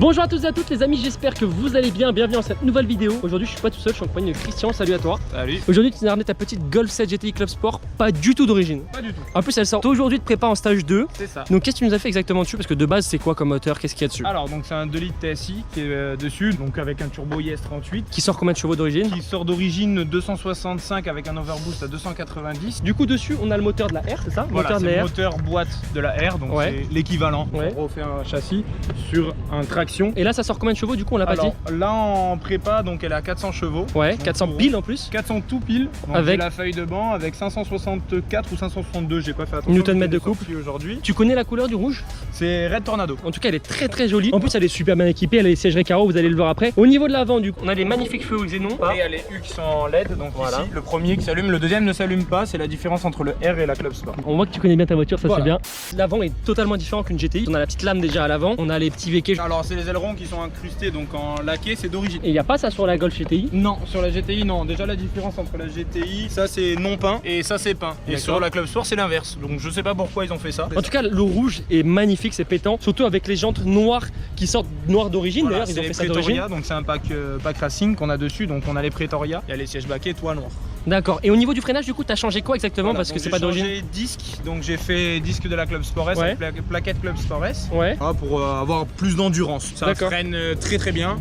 Bonjour à tous et à toutes les amis, j'espère que vous allez bien, bienvenue dans cette nouvelle vidéo. Aujourd'hui je suis pas tout seul, je suis en compagnie de Christian, salut à toi. Salut. Aujourd'hui tu nous as ramené ta petite Golf 7 GTI Club Sport, pas du tout d'origine. Pas du tout. En plus elle sort aujourd'hui de prépa en stage 2. C'est ça. Donc qu'est-ce que tu nous as fait exactement dessus? Parce que de base c'est quoi comme moteur, qu'est-ce qu'il y a dessus? Alors donc c'est un 2 litres TSI qui est dessus, donc avec un turbo IS38. Qui sort combien de chevaux d'origine? Qui sort d'origine 265 avec un overboost à 290. Du coup dessus on a le moteur de la R, c'est ça? Voilà, Moteur de c'est la le R. moteur boîte de la R, donc Ouais. c'est l'équivalent. Ouais. On refait un châssis sur un traction. Et là ça sort combien de chevaux du coup, on l'a pas dit? Alors là en prépa, donc elle a 400 chevaux. Ouais, Donc, 400 piles en plus. 400 tout pile. Donc Avec j'ai la feuille de banc avec 564 ou 562, j'ai pas fait attention. Newton-mètre de parce que couple. c'est sorti aujourd'hui. Tu connais la couleur du rouge? C'est Red Tornado. En tout cas elle est très jolie. En plus elle est super bien équipée, elle a les sièges Recaro, vous allez le voir après. Au niveau de l'avant du coup, on a les magnifiques feux Xenon. Et il y a les U qui sont en LED, donc Voilà. ici le premier qui s'allume, le deuxième ne s'allume pas, c'est la différence entre le R et la Club Sport. On voit que tu connais bien ta voiture, ça Voilà. c'est bien. L'avant est totalement différent qu'une GTI. On a la petite lame déjà à l'avant, on a les petits véquets. Alors c'est les ailerons qui sont incrustés donc en laqué, c'est d'origine. Et il n'y a pas ça sur la Golf GTI. Non, sur la GTI non, déjà la différence entre la GTI, ça c'est non peint et ça c'est peint. Et D'accord. sur la Club Sport c'est l'inverse, donc je sais pas pourquoi ils ont fait ça. En tout cas, le rouge est magnifique, c'est pétant. Surtout avec les jantes noires qui sortent noires d'origine. Voilà, D'ailleurs, ils c'est ont les fait ça d'origine. Pretoria, donc c'est un pack racing qu'on a dessus, donc on a les Pretoria, il y a les sièges baquets, toit noir. D'accord. Et au niveau du freinage, du coup, t'as changé quoi exactement? Voilà, Parce que donc c'est pas d'origine. J'ai changé disque, donc j'ai fait disque de la Club Sport S Ouais. avec plaquette Club Sport S. Ouais. Voilà, pour avoir plus d'endurance. Ça D'accord. freine très bien.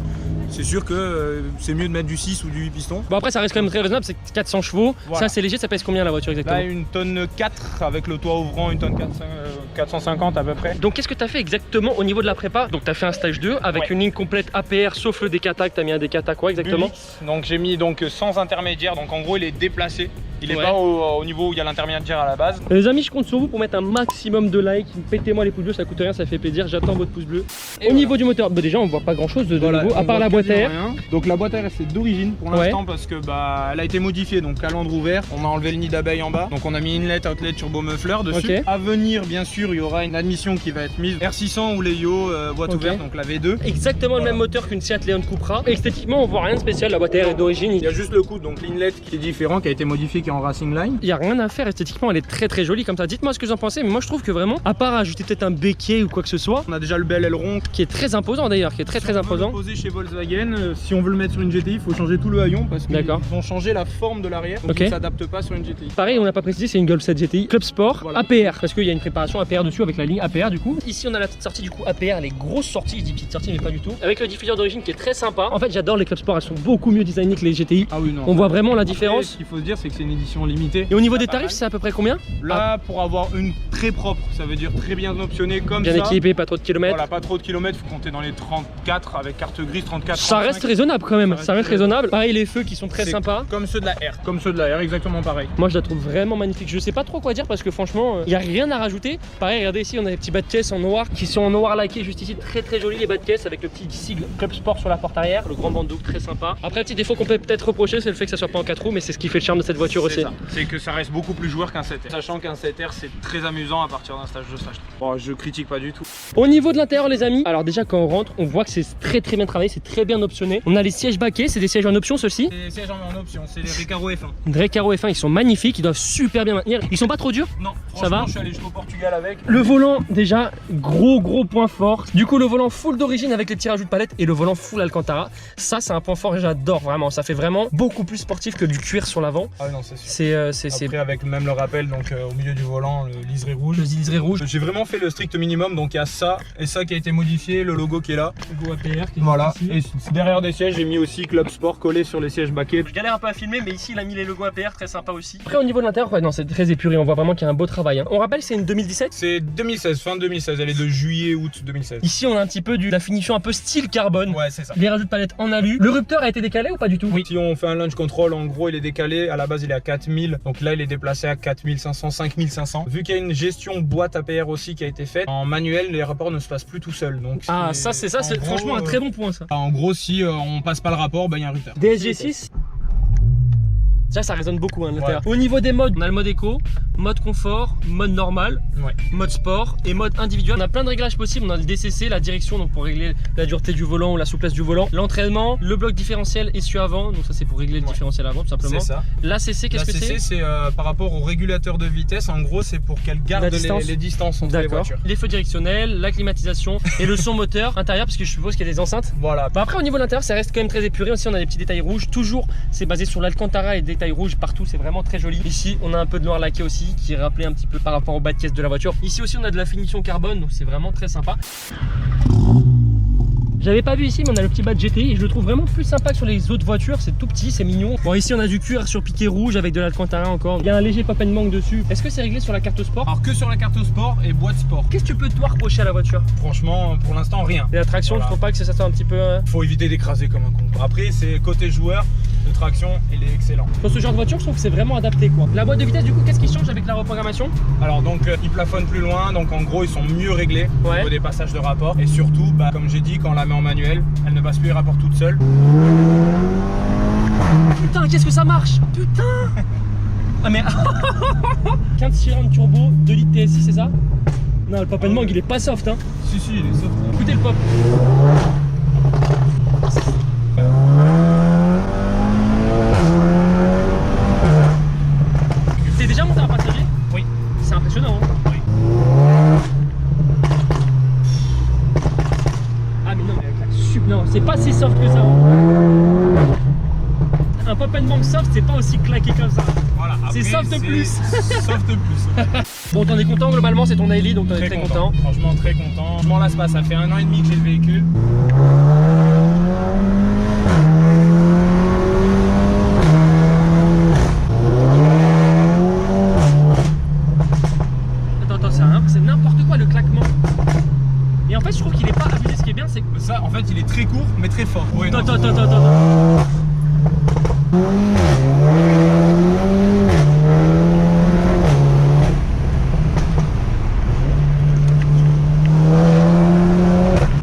C'est sûr que c'est mieux de mettre du 6 ou du 8 pistons. Bon, après, ça reste quand même très raisonnable, c'est 400 chevaux. Voilà. Ça, c'est léger, ça pèse combien la voiture exactement? Là, une tonne 4 avec le toit ouvrant, une tonne 450 à peu près. Donc, qu'est-ce que t'as fait exactement au niveau de la prépa? Donc, t'as fait un stage 2 avec Ouais. une ligne complète APR sauf le DKTA. T'as mis un DKTA quoi exactement? Bulix. Donc j'ai mis donc sans intermédiaire, donc en gros il est déplacé. Il est Ouais. pas au niveau où il y a l'intermédiaire à la base. Les amis, je compte sur vous pour mettre un maximum de likes. Pétez-moi les pouces bleus, ça coûte rien, ça fait plaisir. J'attends votre pouce bleu. Au niveau du moteur, bah déjà on voit pas grand chose de Voilà, nouveau, à on part voit la boîte à quasiment air. rien. Donc la boîte à air c'est d'origine pour Ouais. l'instant parce que bah elle a été modifiée, donc calandre ouvert, on a enlevé le nid d'abeille en bas, donc on a mis inlet, outlet, turbo muffler dessus. Ok. À venir bien sûr il y aura une admission qui va être mise R600 ou les Yo boîte Ok. ouverte, donc la V2. Exactement le Voilà. même moteur qu'une Seat Leon Cupra. Esthétiquement, on voit rien de spécial. La boîte à air est d'origine. Il y a juste le coude, donc l'inlet qui est différent, qui a été modifié, qui est en racing line. Il n'y a rien à faire esthétiquement, elle est très jolie comme ça. Dites-moi ce que vous en pensez, mais moi je trouve que vraiment, à part ajouter peut-être un béquet ou quoi que ce soit, On a déjà le bel aileron. qui est très imposant d'ailleurs, qui est très Si on veut imposant. le poser chez Volkswagen, si on veut le mettre sur une GTI, il faut changer tout le haillon parce qu'ils D'accord. vont changer la forme de l'arrière, donc Ok. il ne s'adapte pas sur une GTI. Pareil, on n'a pas précisé, c'est une Golf 7 GTI Club Sport Voilà. APR, parce qu'il y a une préparation APR dessus avec la ligne APR du coup. Ici on a la petite sortie du coup APR, les grosses sorties, je dis petite sortie mais pas du tout. Avec le diffuseur d'origine qui est très sympa. En fait j'adore les Club Sport, elles sont beaucoup mieux designées que les GTI. Ah oui, non. On voit vraiment la Après, différence. ce qu'il faut se dire, c'est que c'est une édition limitée. Et au niveau Pas des mal. tarifs, c'est à peu près combien? Là, pour avoir une très propre, ça veut dire très bien optionnée comme Bien ça. équipé, pas trop de kilomètres. Voilà, pas trop de kilomètres, faut compter dans les 34 avec carte grise, 34. Ça 35. reste raisonnable quand même, Ça ça reste reste raisonnable. Pareil, les feux qui sont très C'est sympas. Comme ceux de la R. Comme ceux de la R, exactement pareil. Moi je la trouve vraiment magnifique. Je sais pas trop quoi dire parce que franchement, il y a rien à rajouter. Pareil, regardez ici, on a des petits bas de caisse en noir qui sont en noir laqué juste ici, très jolis les bas de caisse avec le petit sigle Club Sport sur la porte arrière, le grand bandeau très sympa. Après, le petit défaut qu'on peut peut-être reprocher, c'est le fait que ça soit pas en 4 roues, mais c'est ce qui fait le charme de cette voiture aussi. C'est ça. C'est que ça reste beaucoup plus joueur qu'un 7R. Sachant qu'un 7R, c'est très amusant à partir d'un stage 2, stage 3. Bon, je critique pas du tout. Au niveau de l'intérieur, les amis, alors déjà quand on rentre, on voit que c'est très bien travaillé, c'est très bien optionné. On a les sièges baquets, c'est des sièges en option ceux-ci. Les sièges en option, c'est les Recaro F1. Recaro F1, ils sont magnifiques, ils doivent super bien maintenir. Ils sont pas trop durs? Non, Ça va franchement, je suis allé jusqu'au Portugal avec. Le volant, déjà, gros point fort. Du coup, le volant full d'origine avec les petits rajouts de palette et le volant full Alcantara. Ça, c'est un point fort et j'adore vraiment. Ça fait vraiment beaucoup plus sportif que du cuir sur l'avant. Ah oui, non, c'est sûr. C'est Après, avec même le rappel, donc au milieu du volant, le liseré rouge. le liseré rouge. J'ai vraiment fait le strict minimum, donc il y a ça et ça qui a été modifié, le logo qui est là. Logo APR qui est Voilà, ici. et derrière des sièges, j'ai mis aussi Club Sport collé sur les sièges baquets. Je galère un peu à filmer, mais ici il a mis les logos APR, très sympa aussi. Après, au niveau de l'intérieur, ouais, non, c'est très épuré. On voit vraiment qu'il y a un beau travail. Hein. On rappelle, c'est une 2017. C'est 2016, fin 2016, elle est de juillet-août 2016. Ici, on a un petit peu de la finition un peu style carbone. Ouais, c'est ça. Les rajouts de palette en alu. Le rupteur a été décalé ou pas du tout? Oui. Si on fait un launch control, en gros, il est décalé. À la base, il est à 4000. Donc là, il est déplacé à 4500, 5500. Vu qu'il y a une gestion boîte APR aussi qui a été faite, en manuel, les rapports ne se passent plus tout seuls. Donc Ah, ça, c'est en franchement gros, un très bon point, ça. En gros, si on passe pas le rapport, ben il y a un rupteur. DSG6. Déjà ça résonne beaucoup hein, à l'intérieur. Au niveau des modes, on a le mode éco, mode confort, mode normal, Ouais. mode sport et mode individuel. On a plein de réglages possibles. On a le DCC, la direction donc pour régler la dureté du volant ou la souplesse du volant, l'entraînement, le bloc différentiel essuie avant, donc ça c'est pour régler le différentiel avant tout simplement. C'est ça. L'ACC, qu'est-ce que c'est? L'ACC, c'est par rapport au régulateur de vitesse. En gros, c'est pour qu'elle garde les distances entre les voitures. Les feux directionnels, la climatisation et le son moteur intérieur, parce que je suppose qu'il y a des enceintes. Voilà. Bah après, au niveau de l'intérieur, ça reste quand même très épuré. Aussi, on a des petits détails rouges. Toujours, c'est basé sur l'Alcantara et des détails rouges partout. C'est vraiment très joli. Ici, on a un peu de noir laqué aussi, qui est rappelé un petit peu par rapport au bas de caisse de la voiture. Ici aussi, on a de la finition carbone, donc c'est vraiment très sympa. J'avais pas vu ici, mais on a le petit badge GTI et je le trouve vraiment plus sympa que sur les autres voitures. C'est tout petit, c'est mignon. Bon, ici on a du cuir sur piqué rouge avec de l'Alcantara encore. Il y a un léger pop and manque dessus. Est-ce que c'est réglé sur la carte sport? Alors que sur la carte sport et boîte sport. Qu'est-ce que tu peux toi reprocher à la voiture? Franchement, pour l'instant, rien. Et la traction, Voilà. je trouve pas que ça soit un petit peu. Faut éviter d'écraser comme un con. Après, c'est côté joueur, de traction, il est excellent. Pour ce genre de voiture, je trouve que c'est vraiment adapté quoi. La boîte de vitesse, du coup, qu'est-ce qui change avec la reprogrammation? Alors donc, ils plafonnent plus loin, donc en gros, ils sont mieux réglés au niveau des passages de rapport. Et surtout, bah, comme j'ai dit, quand on la met en manuel, elle ne passe plus les rapports toute seule. Putain, qu'est-ce que ça marche? Putain. Ah mais 15 cylindres turbo, 2 litres TSI, c'est ça? Non, le pop and manque, il est pas soft hein. Si, il est soft. Écoutez le pop. T'es déjà monté à un passager? Oui. C'est impressionnant hein. Oui. Ah mais non mais avec la non, c'est pas si soft que ça. Un pop and manque soft, c'est pas aussi claqué comme ça. Voilà. C'est soft de plus. Soft de plus. Bon, t'en es content globalement, c'est ton daily, donc t'en es très content. Franchement, très content. Je m'en lasse pas, ça fait 1 an et demi que j'ai le véhicule. Attends, c'est n'importe quoi le claquement. Et en fait, je trouve qu'il est pas abusé. Ce qui est bien, c'est que. Ça, en fait, il est très court, mais très fort. Ouais, Attends.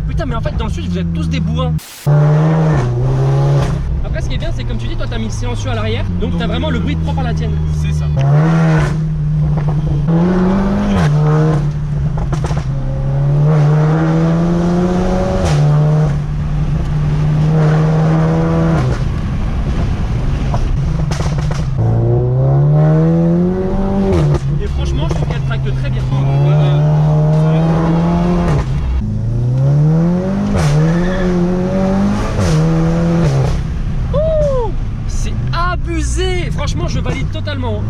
Putain, mais en fait, dans le sud, vous êtes tous des bourrins. Après, ce qui est bien, c'est comme tu dis, toi, t'as mis le silencieux à l'arrière, donc t'as vraiment le bruit propre à la tienne. C'est ça. Et franchement, je trouve qu'elle tracte très bien. Ouh, c'est abusé. Franchement, je valide totalement.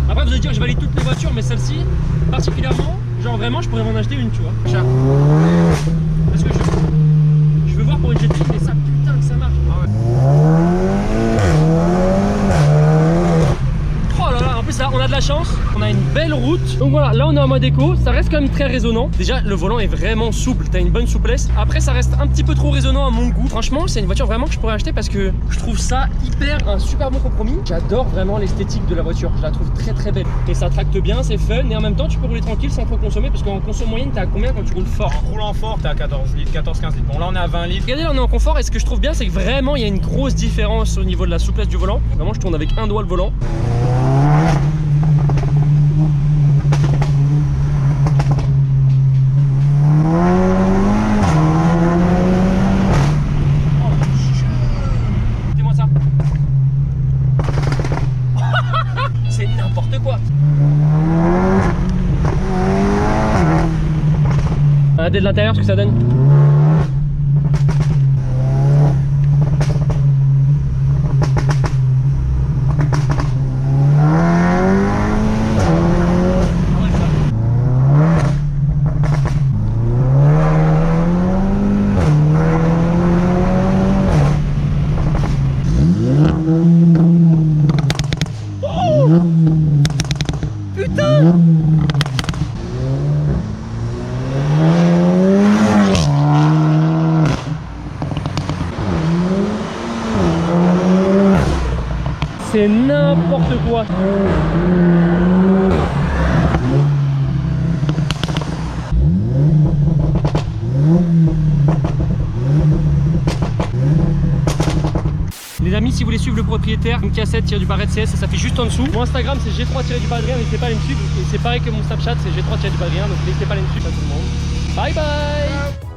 Après, vous allez dire que je valide toutes les voitures, mais celle-ci, particulièrement, genre vraiment, je pourrais m'en acheter une, tu vois. Cher. Parce que je veux voir pour une GTI, mais ça, putain que ça marche. Ah ouais. Oh là là, en plus là, on a de la chance, on a une belle route. Donc voilà, là on est en mode éco, ça reste quand même très résonnant. Déjà, le volant est vraiment souple, t'as une bonne souplesse. Après, ça reste un petit peu trop résonnant à mon goût. Franchement, c'est une voiture vraiment que je pourrais acheter parce que je trouve ça un super bon compromis. J'adore vraiment l'esthétique de la voiture, je la trouve très très belle. Et ça tracte bien, c'est fun, et en même temps, tu peux rouler tranquille sans trop consommer parce qu'en conso moyenne, t'es à combien quand tu roules fort? En roulant fort, t'es à 14 litres, 14-15 litres. Bon, là, on est à 20 litres. Regardez, là on est en confort et ce que je trouve bien, c'est que vraiment il y a une grosse différence au niveau de la souplesse du volant. Vraiment, je tourne avec un doigt le volant. Dis-moi ça. C'est n'importe quoi. Regardez de l'intérieur ce que ça donne. C'est n'importe quoi. Les amis, amis, si vous voulez suivre le propriétaire, une cassette du barret CS, ça s'affiche juste en dessous. Mon Instagram c'est G3-du-barret, n'hésitez pas à aller me suivre. Et c'est pareil que mon Snapchat, c'est G3-du-barret, donc n'hésitez pas à aller me suivre à tout le monde. Bye bye.